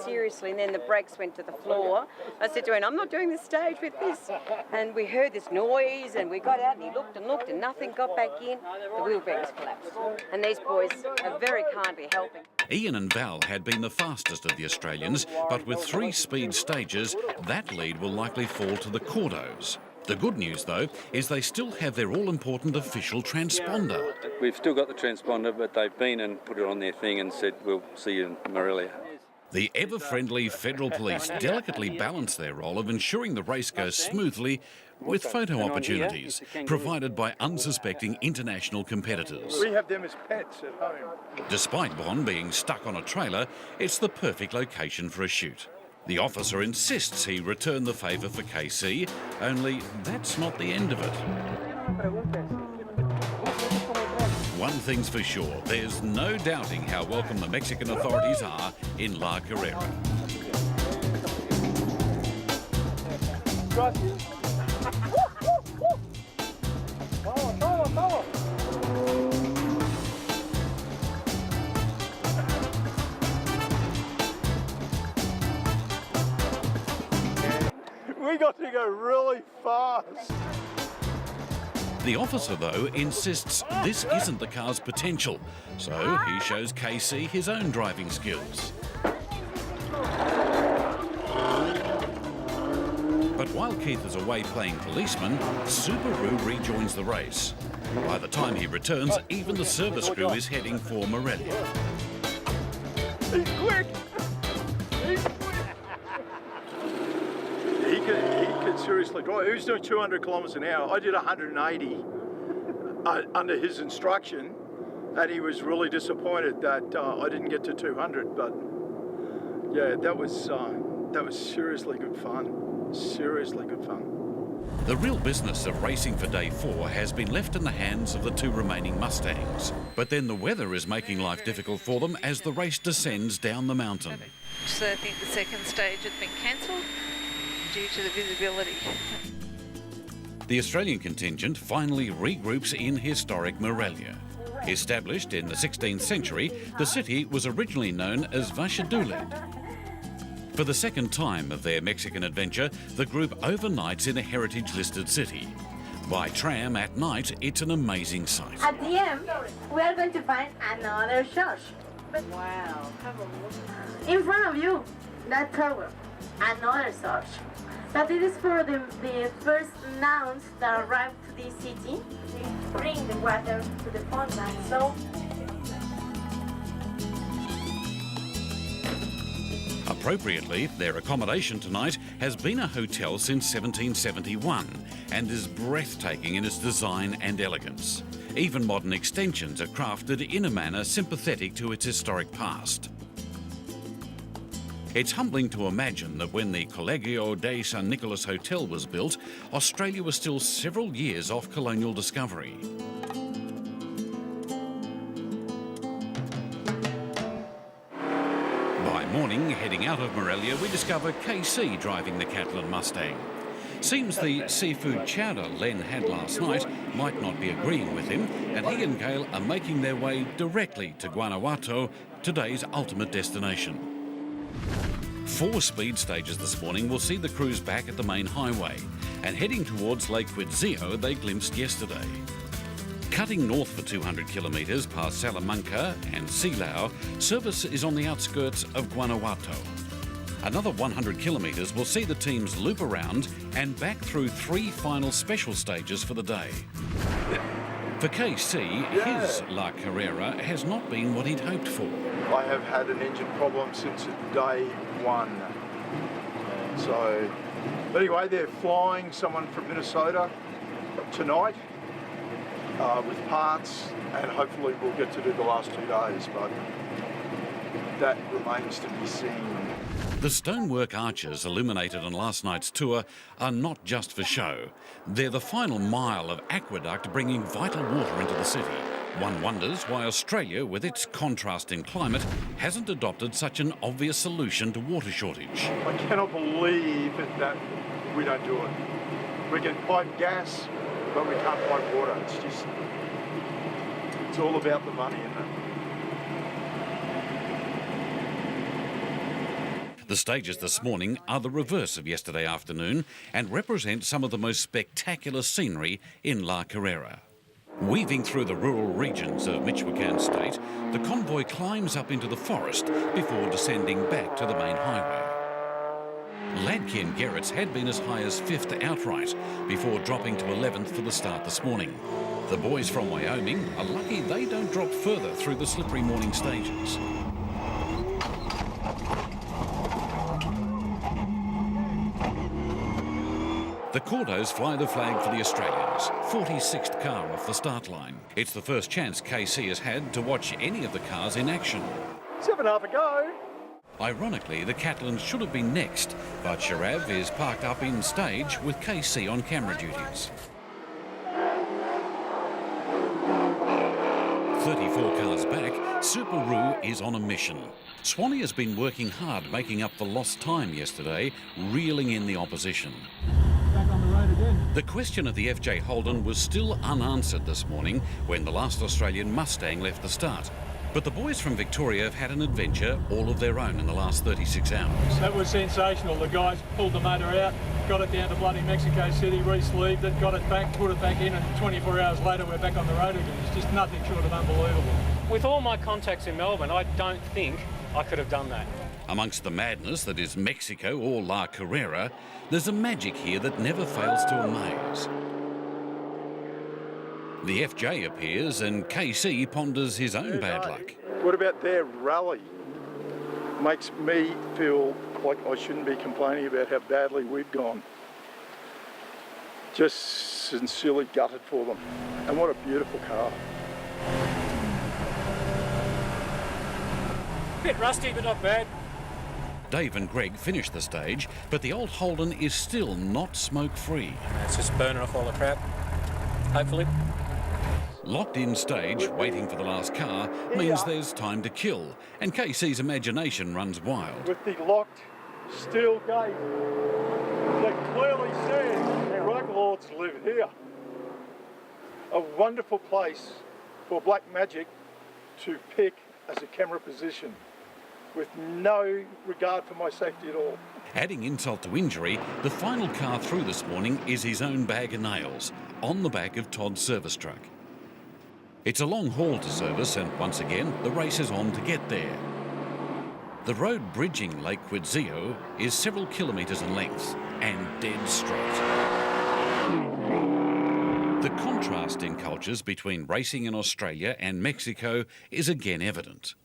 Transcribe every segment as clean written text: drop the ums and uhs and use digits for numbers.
seriously, and then the brakes went to the floor. I said to him, I'm not doing this stage with this. And we heard this noise, and we got out, and he looked, and nothing, got back in. The wheel bearings collapsed. And these boys are very kindly helping. Ian and Val had been the fastest of the Australians, but with 3 speed stages, that lead will likely fall to the Cordos. The good news, though, is they still have their all-important official transponder. We've still got the transponder, but they've been and put it on their thing and said, we'll see you in Morelia. The ever-friendly federal police delicately balance their role of ensuring the race goes smoothly with photo opportunities provided by unsuspecting international competitors. We have them as pets at home. Despite Bond being stuck on a trailer, it's the perfect location for a shoot. The officer insists he return the favour for KC, only that's not the end of it. One thing's for sure, there's no doubting how welcome the Mexican authorities are in La Carrera. We got to go really fast. The officer, though, insists this isn't the car's potential, so he shows KC his own driving skills. But while Keith is away playing policeman, Subaru rejoins the race. By the time he returns, even the service crew is heading for Morelia. He's quick! He could seriously drive. He was doing 200 kilometres an hour. I did 180 under his instruction, and he was really disappointed that I didn't get to 200. But yeah, that was seriously good fun. Seriously good fun. The real business of racing for day 4 has been left in the hands of the 2 remaining Mustangs. But then the weather is making life difficult for them as the race descends down the mountain. So I think the second stage has been cancelled due to the visibility. The Australian contingent finally regroups in historic Morelia. Established in the 16th century, the city was originally known as Valladolid. For the second time of their Mexican adventure, the group overnights in a heritage-listed city. By tram at night, it's an amazing sight. At the end, we are going to find another church. Wow, have a look. In front of you, that tower, another church. But it is for the first nuns that arrived to this city. We bring the water to the fountain. So appropriately, their accommodation tonight has been a hotel since 1771 and is breathtaking in its design and elegance. Even modern extensions are crafted in a manner sympathetic to its historic past. It's humbling to imagine that when the Colegio de San Nicolas Hotel was built, Australia was still several years off colonial discovery. By morning, heading out of Morelia, we discover KC driving the Catlin Mustang. Seems the seafood chowder Len had last night might not be agreeing with him, and he and Gail are making their way directly to Guanajuato, today's ultimate destination. 4 speed stages this morning will see the crews back at the main highway, and heading towards Lake Quetzillo they glimpsed yesterday. Cutting north for 200 kilometres past Salamanca and Silao, service is on the outskirts of Guanajuato. Another 100 kilometres will see the teams loop around and back through 3 final special stages for the day. For KC, his La Carrera has not been what he'd hoped for. I have had an engine problem since day 1. So, anyway, they're flying someone from Minnesota tonight with parts, and hopefully we'll get to do the last 2 days, but that remains to be seen. The stonework arches illuminated on last night's tour are not just for show. They're the final mile of aqueduct bringing vital water into the city. One wonders why Australia, with its contrast in climate, hasn't adopted such an obvious solution to water shortage. I cannot believe that we don't do it. We can pipe gas, but we can't pipe water. It's all about the money, isn't it? The stages this morning are the reverse of yesterday afternoon and represent some of the most spectacular scenery in La Carrera. Weaving through the rural regions of Michoacan state, the convoy climbs up into the forest before descending back to the main highway. Ladke and Gerrits had been as high as 5th outright before dropping to 11th for the start this morning. The boys from Wyoming are lucky they don't drop further through the slippery morning stages. The Cordos fly the flag for the Australians, 46th car off the start line. It's the first chance KC has had to watch any of the cars in action. 7.5 a go. Ironically, the Catlins should have been next, but Sharav is parked up in stage with KC on camera duties. 34 cars back, Subaru is on a mission. Swanee has been working hard making up for lost time yesterday, reeling in the opposition. The question of the FJ Holden was still unanswered this morning when the last Australian Mustang left the start. But the boys from Victoria have had an adventure all of their own in the last 36 hours. That was sensational. The guys pulled the motor out, got it down to bloody Mexico City, re-sleeved it, got it back, put it back in, and 24 hours later we're back on the road again. It's just nothing short of unbelievable. With all my contacts in Melbourne, I don't think I could have done that. Amongst the madness that is Mexico or La Carrera, there's a magic here that never fails to amaze. The FJ appears and KC ponders his own bad luck. What about their rally? Makes me feel like I shouldn't be complaining about how badly we've gone. Just sincerely gutted for them. And what a beautiful car. Bit rusty, but not bad. Dave and Greg finished the stage, but the old Holden is still not smoke-free. It's just burning off all the crap, hopefully. Locked in stage, waiting for the last car, means there's time to kill, and KC's imagination runs wild. With the locked steel gate that clearly says drug lords live here. A wonderful place for Black Magic to pick as a camera position, with no regard for my safety at all. Adding insult to injury, the final car through this morning is his own bag of nails, on the back of Todd's service truck. It's a long haul to service, and once again, the race is on to get there. The road bridging Lake Quidzio is several kilometres in length, and dead straight. The contrast in cultures between racing in Australia and Mexico is again evident.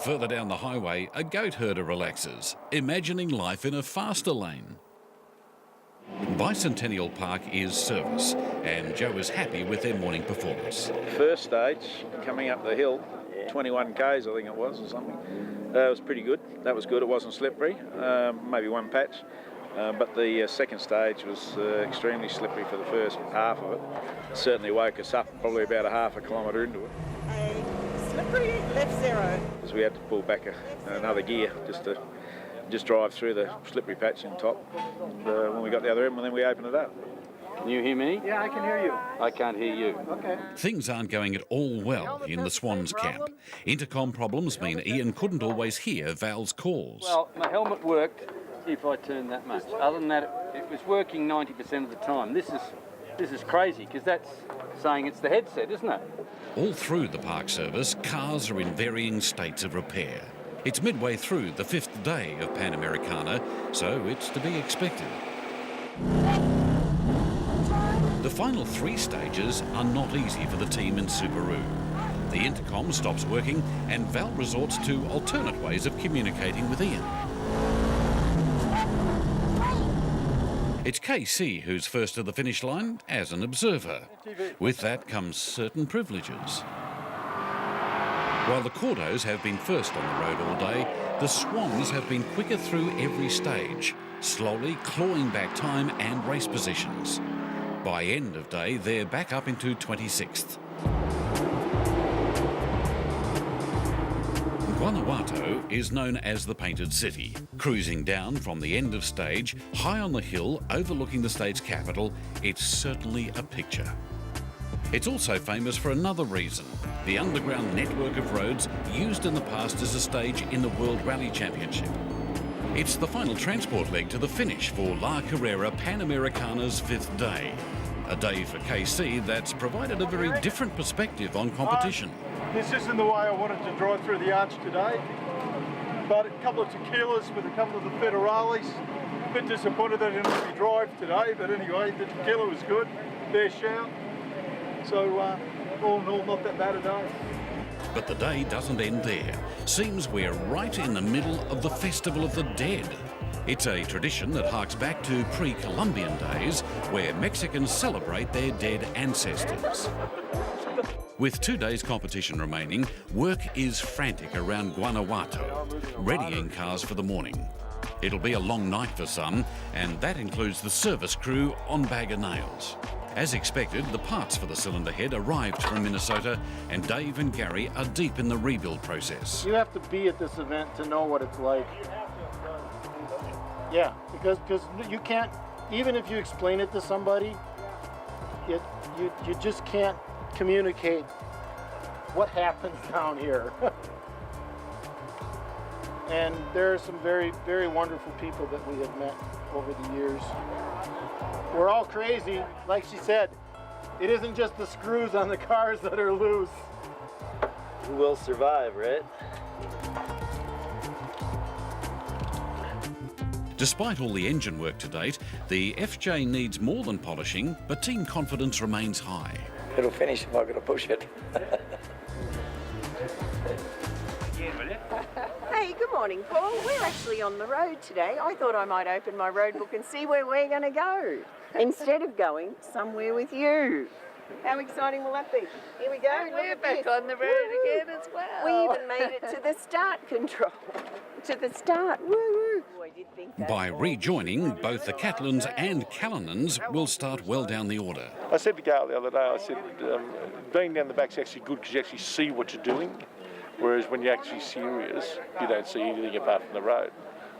Further down the highway, a goat herder relaxes, imagining life in a faster lane. Bicentennial Park is service, and Joe is happy with their morning performance. First stage, coming up the hill, 21 Ks I think it was or something. It was pretty good. That was good. It wasn't slippery, maybe one patch. But the second stage was extremely slippery for the first half of it. Certainly woke us up probably about a half a kilometre into it. A slippery left zero. Because we had to pull back another gear just to drive through the slippery patch in top. When we got the other end, then we opened it up. Can you hear me? Yeah, I can hear you. I can't hear you. Okay. Things aren't going at all well in the Swans camp. Intercom problems mean Ian couldn't always hear Val's calls. Well, my helmet worked if I turned that much. Other than that, it was working 90% of the time. This is crazy, because that's saying it's the headset, isn't it? All through the park service, cars are in varying states of repair. It's midway through the 5th day of Panamericana, so it's to be expected. The final 3 stages are not easy for the team in Subaru. The intercom stops working and Val resorts to alternate ways of communicating with Ian. It's KC who's first to the finish line as an observer. With that comes certain privileges. While the Cordos have been first on the road all day, the Swans have been quicker through every stage, slowly clawing back time and race positions. By end of day, they're back up into 26th. Guanajuato is known as the Painted City. Cruising down from the end of stage, high on the hill overlooking the state's capital, it's certainly a picture. It's also famous for another reason, the underground network of roads used in the past as a stage in the World Rally Championship. It's the final transport leg to the finish for La Carrera Panamericana's 5th day. A day for KC that's provided a very different perspective on competition. This isn't the way I wanted to drive through the arch today, but a couple of tequilas with a couple of the federales. A bit disappointed they didn't let me drive today, but anyway, the tequila was good, fair shout. So all in all, not that bad a day. But the day doesn't end there. Seems we're right in the middle of the Festival of the Dead. It's a tradition that harks back to pre-Columbian days, where Mexicans celebrate their dead ancestors. With 2 days competition remaining, work is frantic around Guanajuato, readying cars for the morning. It'll be a long night for some, and that includes the service crew on bag of nails. As expected, the parts for the cylinder head arrived from Minnesota, and Dave and Gary are deep in the rebuild process. You have to be at this event to know what it's like. Yeah, because you can't, even if you explain it to somebody, you just can't communicate what happens down here. And there are some very, very wonderful people that we have met over the years. We're all crazy, like she said. It isn't just the screws on the cars that are loose. Who will survive, right? Despite all the engine work to date, the FJ needs more than polishing, but team confidence remains high. It'll finish if I'm going to push it. Hey, good morning, Paul. We're actually on the road today. I thought I might open my road book and see where we're going to go, instead of going somewhere with you. How exciting will that be? Here we go. And we're back on the road again as well. We even made it to the start control. To the start. Woo woo. I did think that. By rejoining, both the Catalans and Callanans will start well down the order. I said to Gail the other day, I said, being down the back's actually good because you actually see what you're doing, whereas when you're actually serious, you don't see anything apart from the road.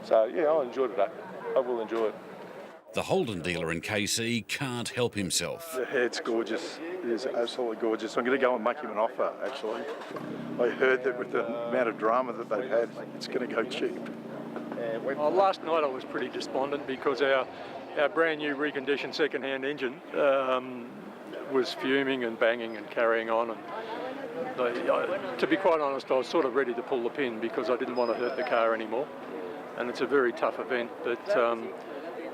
So, yeah, I'll enjoy it today. I will enjoy it. The Holden dealer in KC can't help himself. Yeah, it's gorgeous. It is absolutely gorgeous. I'm going to go and make him an offer, actually. I heard that with the amount of drama that they've had, it's going to go cheap. Last night I was pretty despondent because our brand new reconditioned second-hand engine was fuming and banging and carrying on. And to be quite honest, I was sort of ready to pull the pin because I didn't want to hurt the car anymore. And it's a very tough event, but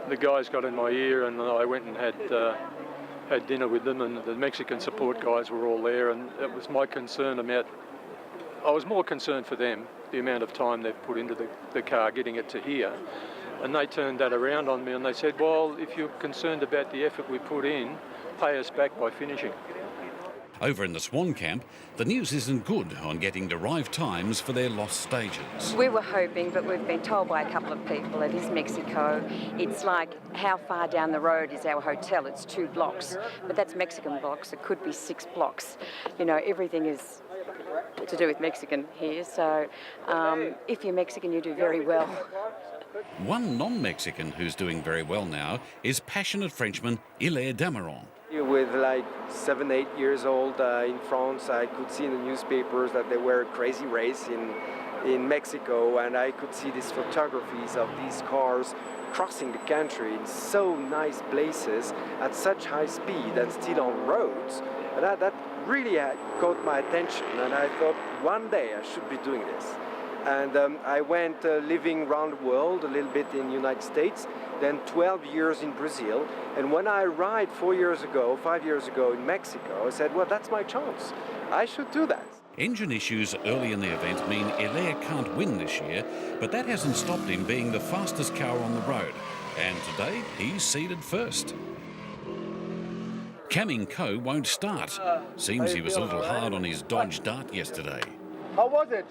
the guys got in my ear and I went and had dinner with them, and the Mexican support guys were all there, and it was my concern about, I was more concerned for them, the amount of time they've put into the car getting it to here. And they turned that around on me and they said, well, if you're concerned about the effort we put in, pay us back by finishing. Over in the Swan camp, the news isn't good on getting derived times for their lost stages. We were hoping, but we've been told by a couple of people it is Mexico. It's like, how far down the road is our hotel? It's 2 blocks, but that's Mexican blocks. It could be 6 blocks. You know, everything is to do with Mexican here, so if you're Mexican, you do very well. One non-Mexican who's doing very well now is passionate Frenchman Hilaire Dameron. With like 7, 8 years old in France, I could see in the newspapers that there were a crazy race in Mexico, and I could see these photographies of these cars crossing the country in so nice places at such high speed and still on roads. And that really caught my attention, and I thought one day I should be doing this. And I went living around the world, a little bit in the United States, then 12 years in Brazil. And when I arrived 5 years ago in Mexico, I said, well, that's my chance. I should do that. Engine issues early in the event mean Hilaire can't win this year, but that hasn't stopped him being the fastest car on the road. And today, he's seeded first. Camming Co won't start. Seems he was a little hard on his Dodge Dart yesterday. How was it?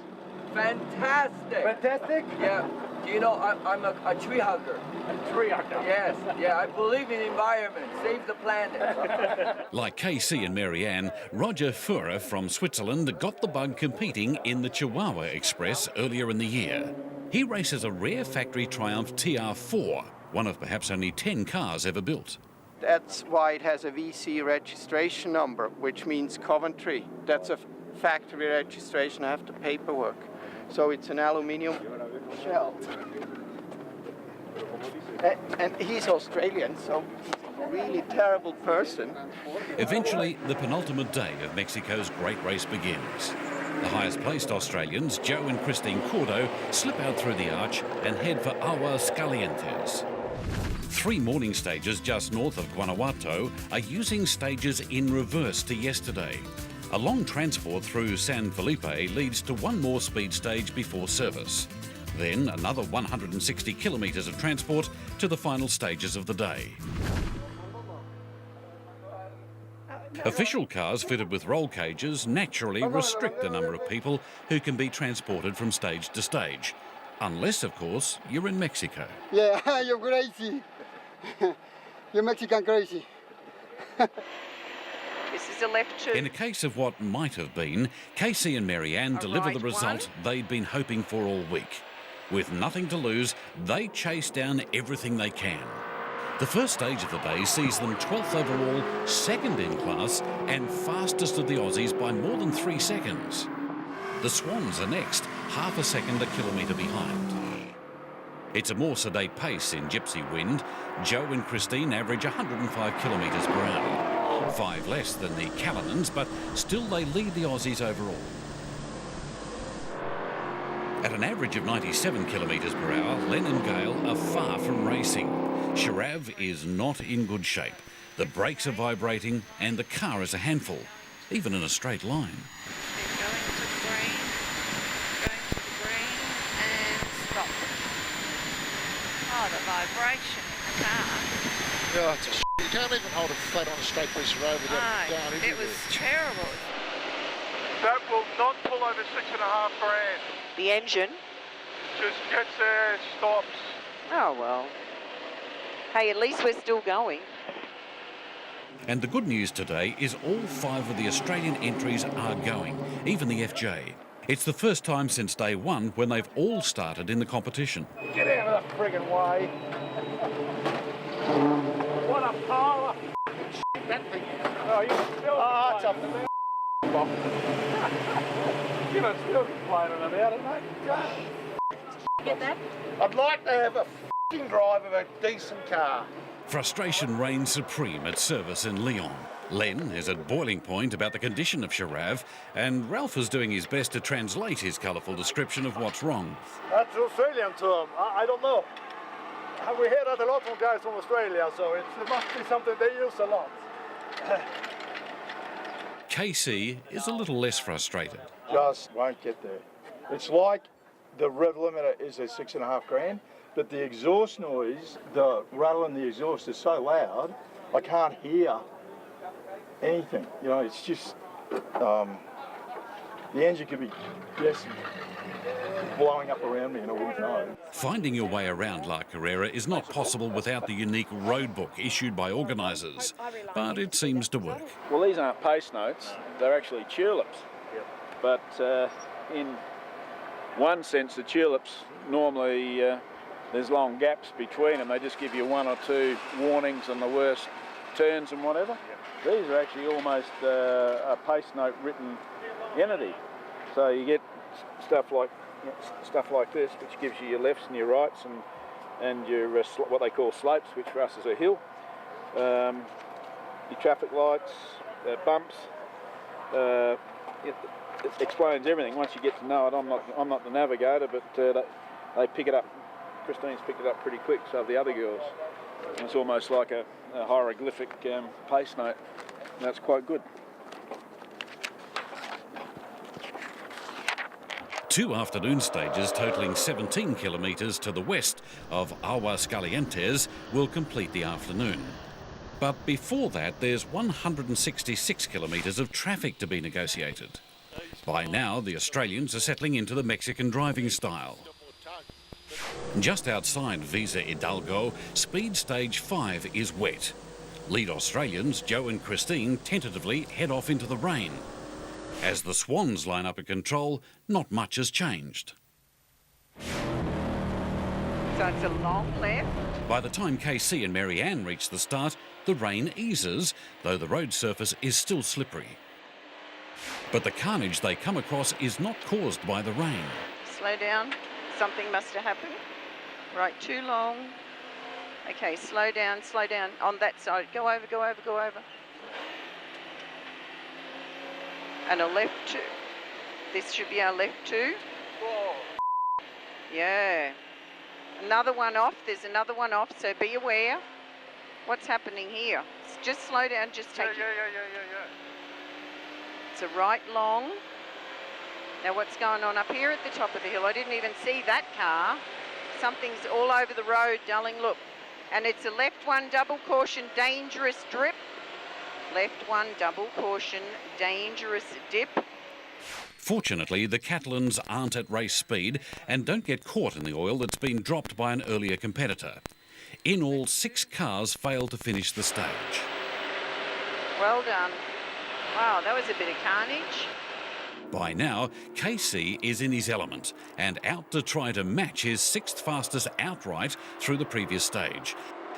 Fantastic. Fantastic? Yeah. You know, I'm a tree hugger. A tree hugger? Yes. Yeah, I believe in the environment. Save the planet. Like KC and Marianne, Roger Führer from Switzerland got the bug competing in the Chihuahua Express earlier in the year. He races a rare factory Triumph TR4, one of perhaps only 10 cars ever built. That's why it has a VC registration number, which means Coventry. That's a factory registration after paperwork. So it's an aluminium shell. And he's Australian, so he's a really terrible person. Eventually, the penultimate day of Mexico's great race begins. The highest placed Australians, Joe and Christine Cordo, slip out through the arch and head for Aguascalientes. 3 morning stages just north of Guanajuato are using stages in reverse to yesterday. A long transport through San Felipe leads to one more speed stage before service. Then another 160 kilometres of transport to the final stages of the day. Official cars fitted with roll cages naturally restrict the number of people who can be transported from stage to stage. Unless, of course, you're in Mexico. Yeah, you're crazy. You're Mexican crazy. This is a left turn. In a case of what might have been, Casey and Marianne deliver the result they'd been hoping for all week. With nothing to lose, they chase down everything they can. The first stage of the day sees them 12th overall, 2nd in class, and fastest of the Aussies by more than 3 seconds. The Swans are next, half a second a kilometre behind. It's a more sedate pace in Gypsy Wind. Joe and Christine average 105 kilometres per hour. 5 less than the Callinans, but still they lead the Aussies overall. At an average of 97 kilometres per hour, Len and Gale are far from racing. Sharav is not in good shape. The brakes are vibrating and the car is a handful, even in a straight line. They're going to the green, and stop. Oh, the vibration in the car. Yeah, it's a you can't even hold it flat on a straight piece of road without it going It was terrible. That will not pull over 6.5 grand. The engine. Just gets there, stops. Oh, well. Hey, at least we're still going. And the good news today is all 5 of the Australian entries are going, even the FJ. It's the first time since day 1 when they've all started in the competition. Get out of the friggin' way. What a pile of shit that thing is. Oh, you can still it's a you can still complaining about it, mate. Get that? I'd like to have a f***ing drive of a decent car. Frustration reigns supreme at service in Lyon. Len is at boiling point about the condition of Sharav, and Ralph is doing his best to translate his colourful description of what's wrong. That's Australian term. I don't know. We hear that a lot from guys from Australia, so it must be something they use a lot. KC is a little less frustrated. Just won't get there. It's like the rev limiter is at 6.5 grand, but the exhaust noise, the rattle in the exhaust is so loud, I can't hear anything. You know, it's just, the engine could be just blowing up around me and I wouldn't know. Finding your way around La Carrera is not possible without the unique road book issued by organisers, but it seems to work. Well, these aren't pace notes, they're actually tulips. But in one sense, the tulips, normally there's long gaps between them. They just give you 1 or 2 warnings on the worst turns and whatever. These are actually almost a pace note written entity. So you get stuff like this, which gives you your lefts and your rights and your what they call slopes, which for us is a hill. Your traffic lights, bumps. It explains everything. Once you get to know it, I'm not the navigator, but they pick it up. Christine's picked it up pretty quick, so have the other girls. And it's almost like a hieroglyphic pace note. And that's quite good. 2 afternoon stages totalling 17 kilometres to the west of Aguascalientes will complete the afternoon. But before that, there's 166 kilometres of traffic to be negotiated. By now, the Australians are settling into the Mexican driving style. Just outside Visa Hidalgo, speed stage 5 is wet. Lead Australians, Joe and Christine, tentatively head off into the rain. As the Swans line up at control, not much has changed. So it's a long left. By the time KC and Marianne reach the start, the rain eases, though the road surface is still slippery. But the carnage they come across is not caused by the rain. Slow down. Something must have happened. Right, too long. Okay, slow down on that side. Go over, go over, go over. And a left two. This should be our left two. Yeah. Another one off. There's another one off, so be aware. What's happening here? Just slow down, just take it. Yeah. It's a right long. Now what's going on up here at the top of the hill? I didn't even see that car. Something's all over the road, darling, look. And it's a left one, double caution, dangerous drip. Left one, double caution, dangerous dip. Fortunately, the Catalans aren't at race speed and don't get caught in the oil that's been dropped by an earlier competitor. In all, 6 cars failed to finish the stage. Well done. Wow, that was a bit of carnage. By now, KC is in his element and out to try to match his 6th fastest outright through the previous stage.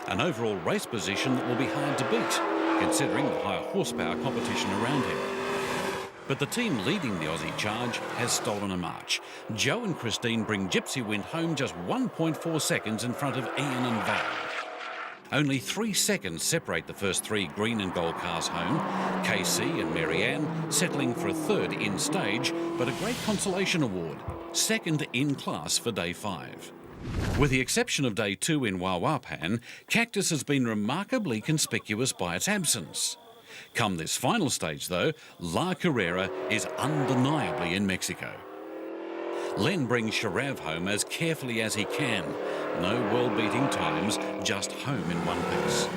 An overall race position that will be hard to beat, considering the higher horsepower competition around him. But the team leading the Aussie charge has stolen a march. Joe and Christine bring Gypsy Wind home just 1.4 seconds in front of Ian and Val. Only 3 seconds separate the first 3 green and gold cars home. KC and Marianne settling for a 3rd in stage, but a great consolation award, 2nd in class for day 5. With the exception of day 2 in Wawapan, Cactus has been remarkably conspicuous by its absence. Come this final stage, though, La Carrera is undeniably in Mexico. Len brings Sharav home as carefully as he can. No world-beating times, just home in one piece.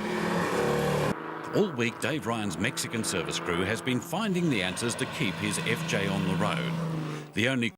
All week, Dave Ryan's Mexican service crew has been finding the answers to keep his FJ on the road. The only